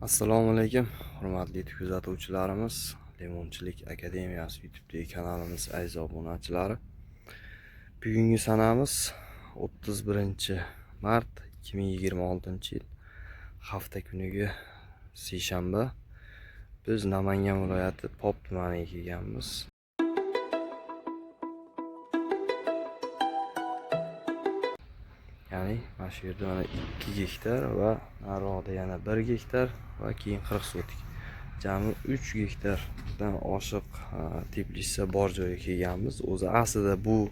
Assalomu alaykum, hurmatli kuzatuvchilarimiz, Limonchilik akademiyasi YouTube kanalimiz aziz obunachilari. Bugungi sanamiz 31-mart 2026-yil hafta kuniga seshanba. Biz Namangan viloyati Pop tumaniga kelganmiz. Ya'ni mana shu yerda mana 2 gektar va nariroqda yana 1 gektar va keyin 40 sotik. Jami 3 gektardan oshiq teplitsa bor joyga kelganmiz. O'zi aslida bu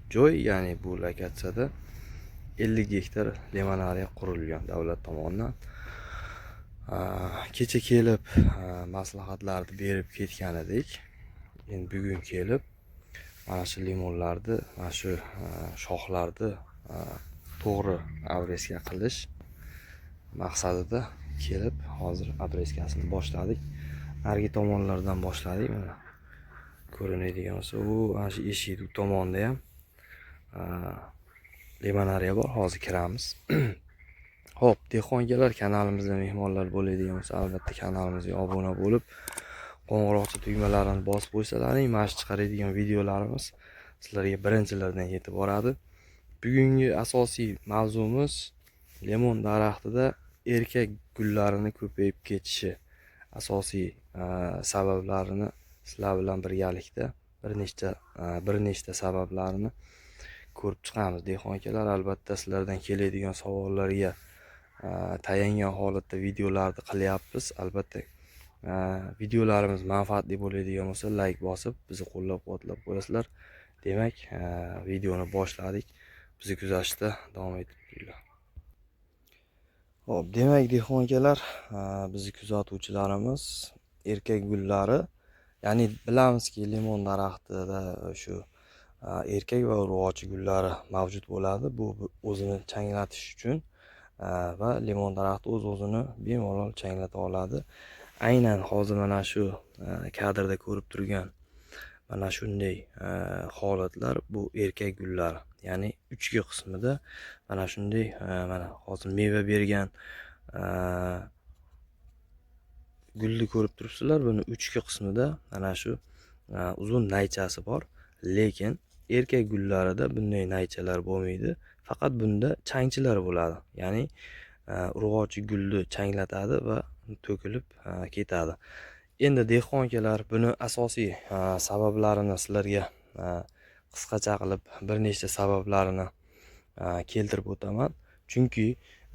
joy, ya'ni bu lokatsiyada 50 gektar limonariya qurilgan davlat tomonidan. Kecha kelib maslahatlarni berib ketgan edik. Endi bugun kelib mana shu limonlarni, mana shu shoxlarni to'g'ri abrezka qilish maqsadida kelib hozir abrezkasini boshladik. Narigi tomonlardan boshladik. Mana ko'rinadigan bo'lsa, u mana shu eshik tomonda ham limonariya bor. Hozir kiramiz. Xo'p, dehqonlar kanalimizda mehmonlar bo'ladigan bo'lsa, albatta kanalimizga obuna bo'lib, qo'ng'iroqcha tugmalarini bosib qo'ysalaring, mana shu chiqaradigan videolarimiz sizlarga birinchilardan yetib boradi. Bugungi asosiy mavzumiz limon daraxtida erkak gullarini ko'payib ketishi asosiy sabablarini sizlar bilan birgalikda bir nechta sabablarini ko'rib chiqamiz. Dehqonlar, albatta sizlardan keladigan savollarga tayangan holatda videolarni qilyapmiz. Albatta videolarimiz manfaatli bo'ladigan bo'lsa, like bosib bizni qo'llab-quvvatlab qo'yasizlar. Demak, videoni boshladik. Bizni kuzatishda davom etib turinglar. Hop, demak dehqonlar, bizni kuzatuvchilarimiz erkak gullari, ya'ni bilamizki limon daraxtida shu erkak va urg'ochi gullari mavjud bo'ladi. Bu o'zini changlatish uchun va limon daraxti o'z-o'zini bemalol changlata oladi. Aynan hozir mana shu kadrda ko'rib turgan mana shunday holatlar bu erkak gullar. Ya'ni uchki qismida mana shunday mana hozir meva bergan gulni ko'rib turibsizlar. Buni uchki qismida mana shu uzun naychasi bor. Lekin erkak gullarida bunday naychalar bo'lmaydi. Faqat bunda changchilar bo'ladi. Ya'ni urg'ochi gulni changlatadi va to'kilib ketadi. Endi dehqonlar, buni asosiy sabablarini sizlarga qisqacha qilib bir nechta sabablarini keltirib o'taman. Chunki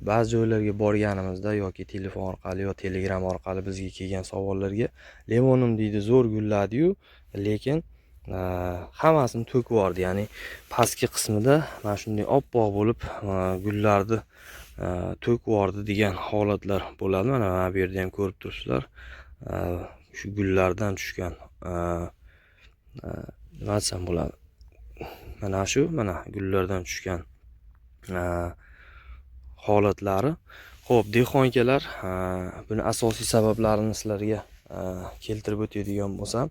ba'zi joylarga borganimizda yoki telefon orqali yo telegram orqali bizga kelgan savollarga limonim deydi zo'r gulladi-yu, lekin hammasini to'kib yubordi. Ya'ni pastki qismida mana shunday oppoq bo'lib gullarni to'kib yubordi degan holatlar bo'ladi. Mana bu yerda ham ko'rib turibsizlar. Shu gullardan tushgan nima desam bo'ladi, mana shu gullardan tushgan holatlari. Xo'p, dehqonlar, buni asosiy sabablarini sizlarga keltirib o'tadigan bo'lsam,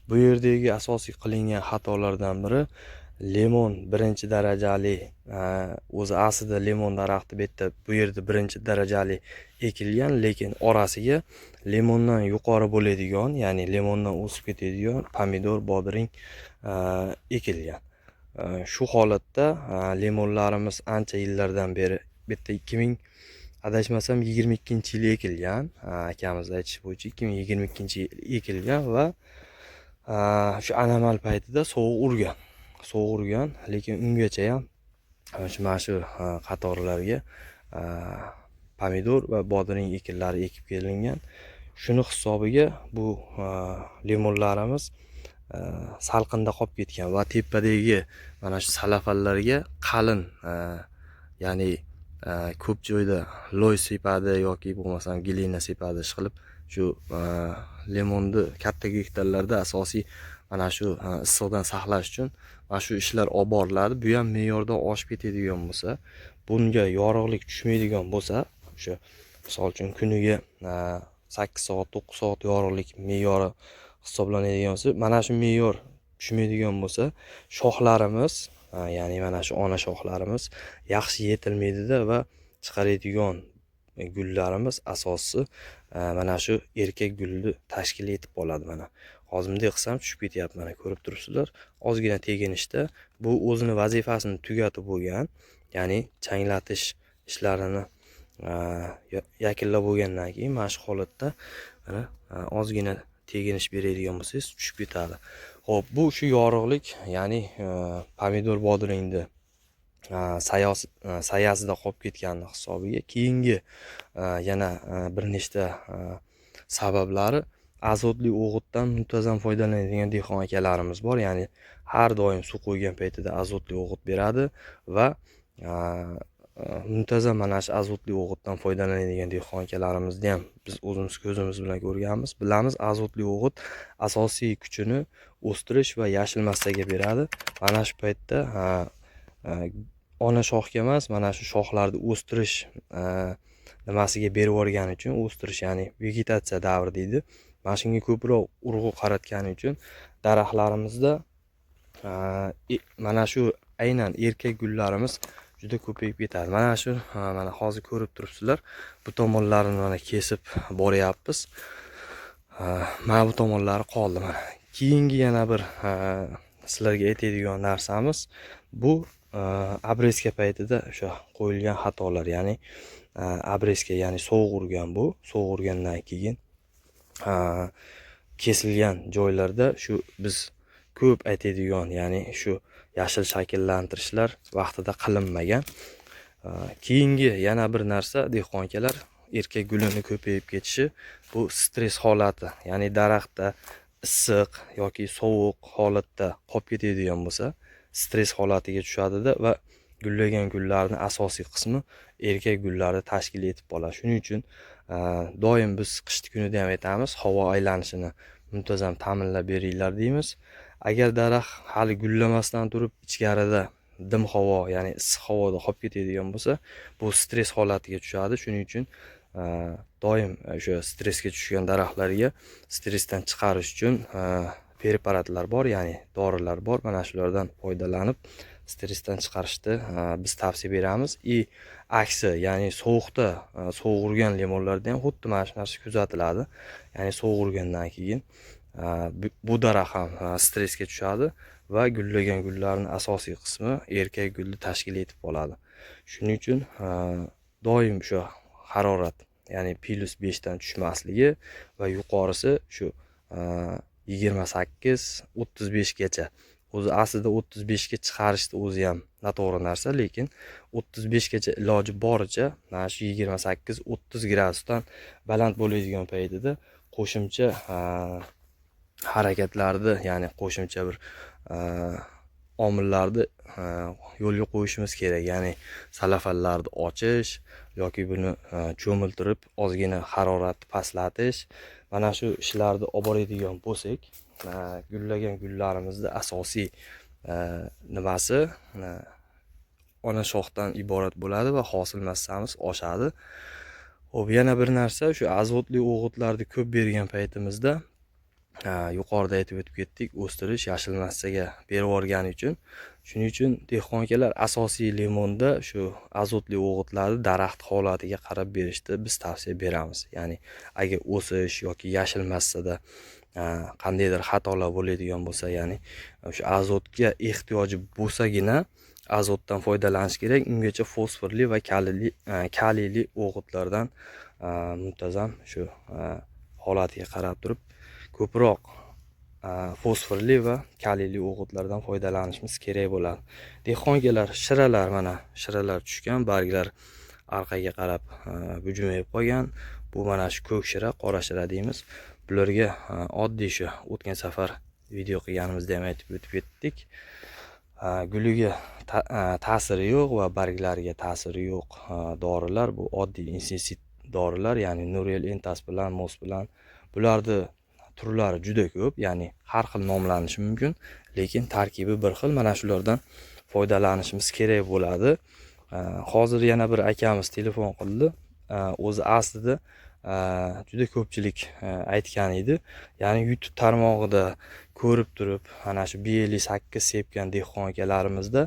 bu yerdagi asosiy qilingan xatolardan biri limon birinchi darajali, o'zi aslida limon daraxti bu yerda birinchi darajali ekilgan, lekin orasiga limondan yuqori bo'ladigan, ya'ni limondan o'sib ketadigan pomidor, bodring ekilgan. Shu holatda limonlarimiz ancha yillardan beri, bitta 2022-yil ekilgan, akamiz aytish bo'yicha 2022-yil ekilgan va shu anomal paytida sovuq urgan, lekin ungacha ham mana shu qatorlarga pomidor va bodring ekinlari ekib kelingan. Shuni hisobiga bu limonlarimiz salqinda qolib ketgan va tepadagi mana shu salafallarga qalin, ya'ni ko'p joyda loy sepadi yoki bo'lmasam glina sepadi ishqilib shu limonni katta gektarlarda asosiy mana shu issiqdan saqlash uchun mana shu ishlar olib boriladi. Bu ham me'yordan oshib ketadigan bo'lsa, bunga yorug'lik tushmaydigan bo'lsa, o'sha misol uchun kuniga 8 soat, 9 soat yorug'lik me'yori hisoblanadigan bo'lsa, mana shu me'yor tushmaydigan bo'lsa, shoxlarimiz, ya'ni mana shu ona shoxlarimiz yaxshi yetilmaydida va chiqaradigan gullarimiz asosi mana shu erkak gulni tashkil etib oladi. Mana hozir bunday qilsam tushib ketyapti, mana ko'rib turibsizlar. Ozgina teginishda bu o'zini vazifasini tugatib bo'lgan, ya'ni changlatish ishlarini yakunlab bo'lgandan keyin mana shu holatda mana ozgina teginish beradigan bo'lsangiz tushib ketadi. Xo'p, bu shu yorug'lik, ya'ni pomidor bodringni sayasida qolib ketgani hisobiga keyingi yana bir nechta sabablari azotli o'g'itdan muntazam foydalanadigan dehqon akalarimiz bor. Ya'ni har doim suv qo'ygan paytida azotli o'g'it beradi va muntazam mana shu azotli o'g'itdan foydalanadigan dehqon akalarimizni ham biz o'zimiz ko'zimiz bilan ko'rganmiz. Bilamiz, azotli o'g'it asosiy kuchini o'stirish va yashil massaga beradi. Mana shu paytda ona shoxga emas, mana shu shoxlarni o'stirish nimasiga berib yuborgani uchun, o'stirish ya'ni vegetatsiya davri deydi. Mana shunga ko'proq urg'u qaratgani uchun daraxtlarimizda mana shu aynan erkak gullarimiz juda ko'payib ketadi. Mana shu mana hozir ko'rib turibsizlar. Bu tomonlarini mana kesib boryapmiz. Mana bu tomonlari qoldi mana. Keyingi yana bir sizlarga aytadigan narsamiz bu abrezka paytida o'sha qo'yilgan xatolar, ya'ni abrezka, ya'ni sovuq urgan, bu sovuq urgandan keyin kesilgan joylarda shu biz ko'p aytadigan, ya'ni shu yashil shakllantirishlar vaqtida qilinmagan. Keyingi yana bir narsa dehqon akalar, erkak gulini ko'payib ketishi bu stress holati, ya'ni daraxtda issiq yoki sovuq holatda qolib ketadigan bo'lsa, stress holatiga tushadida va gullagan gullarning asosiy qismi erkak gullarni tashkil etib oladi. Shuning uchun doim biz qishki kunida ham aytamiz, havo aylanishini muntazam ta'minlab beringlar deymiz. Agar daraxt hali gullamasdan turib ichkarida dim havo, ya'ni issiq havoda qolib ketadigan bo'lsa, bu stress holatiga tushadi. Shuning uchun doim o'sha stressga tushgan daraxtlarga stressdan chiqarish uchun preparatlar bor, ya'ni dorilar bor. Mana shulardan foydalanib stressdan chiqarishni biz tavsiya beramiz. Aksi, ya'ni sovuqda sovuq urgan limonlarda ham xuddi mana shu narsa kuzatiladi. Ya'ni sovuq urgandan keyin bu daraxt ham stressga tushadi va gullagan gullarning asosiy qismi erkak gulni tashkil etib oladi. Shuning uchun doim shu harorat, ya'ni +5 dan tushmasligi va yuqorisi shu 28-35 gacha. O'zi aslida 35 ga chiqarishni o'zi ham noto'g'ri narsa, lekin 35 gacha iloji boricha mana shu 28-30 gradusdan baland bo'ladigan paytida qo'shimcha harakatlarni, ya'ni qo'shimcha bir omillarni yo'lga qo'yishimiz kerak. Ya'ni salafanlarni ochish yoki buni cho'miltirib ozgina haroratni pastlatish. Mana shu ishlarni olib boradigan bo'lsak, gullagan gullarimizni asosiy nimasi ona shoxdan iborat bo'ladi va hosil massamiz oshadi. Xo'p, yana bir narsa, shu azotli o'g'itlarni ko'p bergan paytimizda yuqorida aytib o'tib ketdik, o'stirish yashil massaga berib yuborgani uchun, shuning uchun dehqon akalar asosiy limonda shu azotli o'g'itlarni daraxt holatiga qarab berishni biz tavsiya beramiz. Ya'ni agar o'sish yoki yashil massada qandaydir xatolar bo'ladigan bo'lsa, ya'ni o'sha azotga ehtiyoji bo'lsagina azotdan foydalanish kerak. Ungacha fosforli va kaliyli o'g'itlardan muntazam shu holatiga qarab turib ko'proq fosforli va kaliyli o'g'itlardan foydalanishimiz kerak bo'ladi. Dehqon akalar, shiralar, mana shiralar tushgan, barglar orqaga qarab bujumayib qolgan. Bu mana shu ko'k shira, qora shira deymiz. Bularga oddiy shu o'tgan safar video qilganimizda ham aytib o'tib ketdik. Guliga ta'siri yo'q va barglariga ta'siri yo'q dorilar, bu oddiy inseksit dorilar, ya'ni Nurel Entas bilan Mos bilan. Bularni turlari juda ko'p, ya'ni har xil nomlanishi mumkin, lekin tarkibi bir xil. Mana shulardan foydalanishimiz kerak bo'ladi. Hozir yana bir akamiz telefon qildi. O'zi aslida juda ko'pchilik aytgan edi. Ya'ni YouTube tarmog'ida ko'rib turib, ana shu B58 sepgan dehqon akalarimizda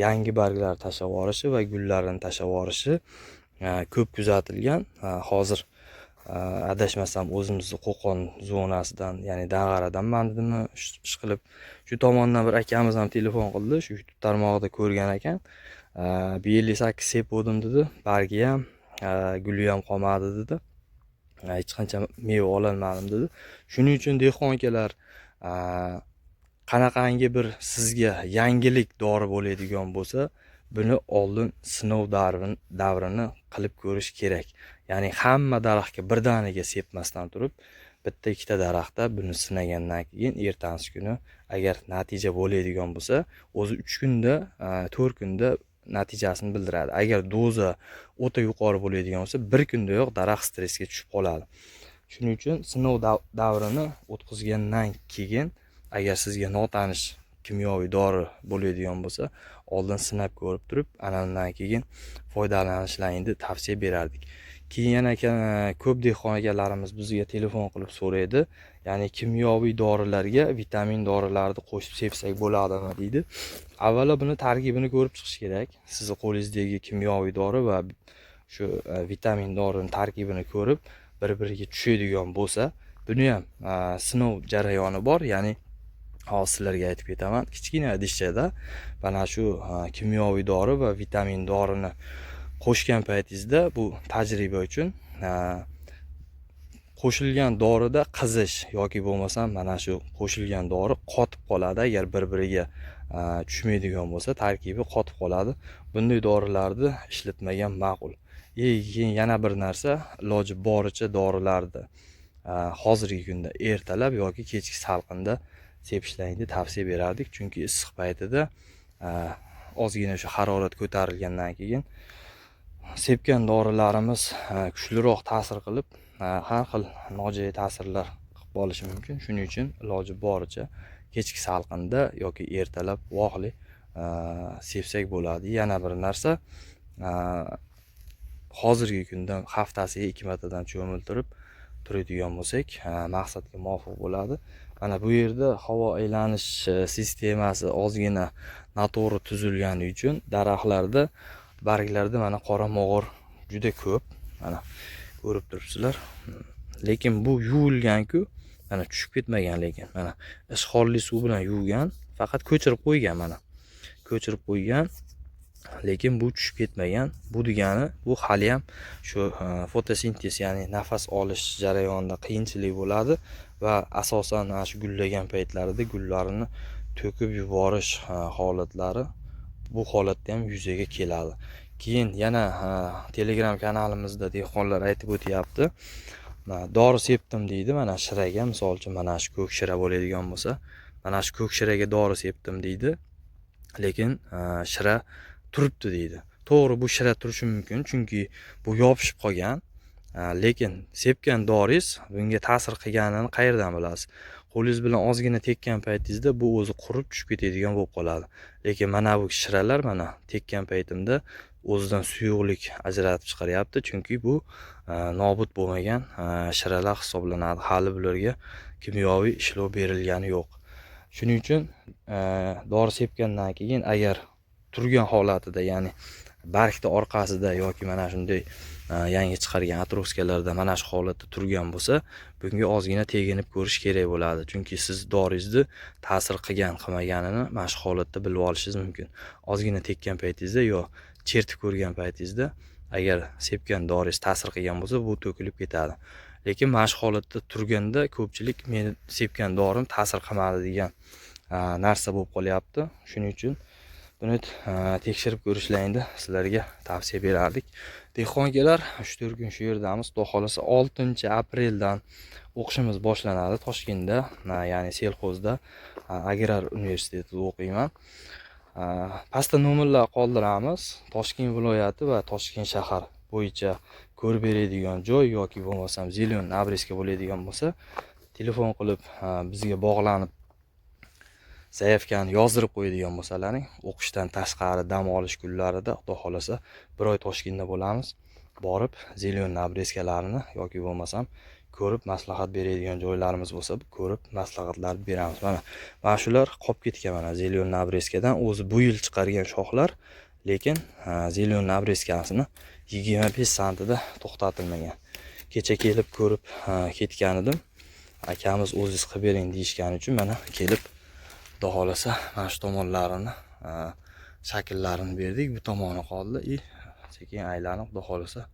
yangi barglar tashlab yuborishi va gullarini tashlab yuborishi ko'p kuzatilgan. Hozir adashmasam o'zimizni Qo'qon zonasidan, ya'ni Dag'aradan mandimi ishqilib shu tomondan bir akamiz ham telefon qildi, shu YouTube tarmog'ida ko'rgan ekan. 58 sepdim dedi, bargi ham, guli ham qolmadi dedi. Hech qancha meva ololmadim dedi. Shuning uchun dehqon akalar, qanaqangi bir sizga yangilik dori bo'ladigan bo'lsa, buni oldin sinov davrini qilib ko'rish kerak. Ya'ni hamma daraxtga birdaniga sepmasdan turib, bitta ikkita daraxtda buni sinagandan keyin ertangi kuni agar natija bo'ladigan bo'lsa, o'zi 3 kunda, 4 kunda natijasini bildiradi. Agar doza o'ta yuqori bo'ladigan bo'lsa, 1 kundayoq daraxt stressga tushib qoladi. Shuning uchun sinov davrini o'tkazgandan keyin agar sizga notanish kimyoviy dori bo'ladigan bo'lsa, oldin sinab ko'rib turib, anandan keyin foydalanishlaringni tavsiya berardik. Keyin yana ko'p dehqon akalarimiz bizga telefon qilib so'raydi, ya'ni kimyoviy dorilarga vitamin dorilarni qo'shib sepsak bo'ladimi deydi. Avvalo buni tarkibini ko'rib chiqish kerak. Sizni qo'lingizdagi kimyoviy dori va shu vitamin dorining tarkibini ko'rib, bir-biriga tushadigan bo'lsa, buni ham sinov jarayoni bor, ya'ni hozir sizlarga aytib ketaman. Kichkina idishchada mana shu kimyoviy dori va vitamin dorini qo'shgan paytingizda, bu tajriba uchun, qo'shilgan dorida qizish yoki bo'lmasam mana shu qo'shilgan dori qotib qoladi. Agar bir-biriga tushmaydigan bo'lsa, tarkibi qotib qoladi. Bunday dorilarni ishlatmagan ma'qul. Keyin yana bir narsa, iloji boricha dorilarni hozirgi kunda ertalab yoki kechki salqinda sepishlaringni tavsiya berardik. Chunki issiq paytida ozgina shu harorat ko'tarilgandan keyin sepgan dorilarimiz kuchliroq ta'sir qilib, har xil nojo'ya ta'sirlar qilib qolishi mumkin. Shuning uchun iloji boricha kechki salqinda yoki ertalab voqli sepsak bo'ladi. Yana bir narsa, hozirgi kunda haftasiga 2 martadan cho'miltirib turadigan bo'lsak, maqsadga muvofiq bo'ladi. Mana bu yerda havo aylanish sistemasi ozgina noto'g'ri tuzilgani uchun daraxtlarda, barglarda mana qora mog'or juda ko'p. Mana ko'rib turibsizlar. Lekin bu yuvilgan-ku, mana tushib ketmagan, lekin mana ishqolli suv bilan yuvgan, faqat ko'chirib qo'ygan, mana ko'chirib qo'ygan. Lekin bu tushib ketmagan. Bu degani, bu hali ham shu fotosintez, ya'ni nafas olish jarayonida qiyinchilik bo'ladi va asosan shu gullagan paytlarida gullarini to'kib yuborish holatlari, bu holatda ham yuzaga keladi. Keyin yana Telegram kanalimizda dehqonlar aytib o'tyapti. Dori sepdim deydi, mana shiraga, misol uchun mana shu ko'k shira bo'ladigan bo'lsa, mana shu ko'k shiraga dori sepdim deydi. Lekin shira turibdi deydi. To'g'ri, bu shira turishi mumkin, chunki bu yopishib qolgan. Lekin sepgan doringiz bunga ta'sir qilganini qayerdan bilasiz? Qo'lingiz bilan ozgina tekkan paytingizda bu o'zi qurib tushib ketadigan bo'lib qoladi. Lekin mana bu shiralar, mana tekkan paytimda o'zidan suyuqlik ajratib chiqaryapti, chunki bu nobud bo'lmagan shiralar hisoblanadi. Hali bularga kimyoviy ishlov berilgani yo'q. Shuning uchun dori sepgandan keyin agar turgan holatida, ya'ni bargni orqasida yoki mana shunday yangi chiqargan atroskalarda mana shu holatda turgan bo'lsa, bunga ozgina teginib ko'rish kerak bo'ladi. Chunki siz doringizni ta'sir qilmaganini mana shu holatda bilib olishingiz mumkin. Ozgina tekkan paytingizda yo chertib ko'rgan paytingizda agar sepgan doringiz ta'sir qilgan bo'lsa, bu to'kilib ketadi. Lekin mana shu holatda turganda ko'pchilik meni sepgan dorim ta'sir qilmadi degan narsa bo'lib qolyapti. Shuning uchun buni tekshirib ko'rishlaringni sizlarga tavsiya berardik. Dehqon akalar, 3-4 kun shu yerdamiz. Xudo xolasa 6-apreldan o'qishimiz boshlanadi Toshkentda, ya'ni Selxozda, Agrar universitetida o'qiyman. Pastda nomerlar qoldiramiz. Toshkent viloyati va Toshkent shahar bo'yicha ko'rib beradigan joy yoki bo'lmasam Zelion Nabreska bo'ladigan bo'lsa, telefon qilib bizga bog'lanib zaявkani yozdirib qo'yadigan bo'lsalaring, o'qishdan tashqari dam olish kunlarida xudo xolasa 1 oy Toshkentda bo'lamiz. Borib Zelion Nabreskalarini yoki bo'lmasam ko'rib maslahat beradigan joylarimiz bo'lsa, ko'rib maslahatlar beramiz. Mana shular qolib ketgan, mana Zelion Nabreskadan o'zi bu yil chiqargan shoxlar, lekin Zelion Nabreskasini 25 santida to'xtatilmagan. Kecha kelib ko'rib ketgan edim. Akamiz o'zingiz qilib bering deyishgani uchun mana kelib xudo xolasa mana shu tomonlarini shakllarini berdik. Bu tomoni qoldi. Sekin aylanib xudo xolasa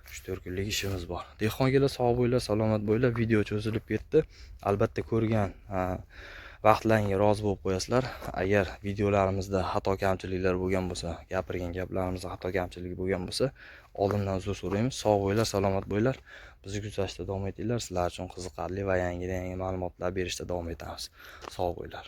3-4 kunlik ishimiz bor. Dehqonlar sog' bo'linglar, salomat bo'linglar. Video cho'zilib ketdi. Albatta ko'rgan vaqtlaringga rozi bo'lib qo'yasizlar. Agar videolarimizda xato kamchiliklar bo'lgan bo'lsa, gapirgan gaplarimizda xato kamchiligi bo'lgan bo'lsa, oldindan uzr so'raymiz. Sog' bo'linglar, salomat bo'linglar. Bizni kuzatishda davom etinglar. Sizlar uchun qiziqarli va yangi ma'lumotlar berishda davom etamiz. Sog' bo'linglar.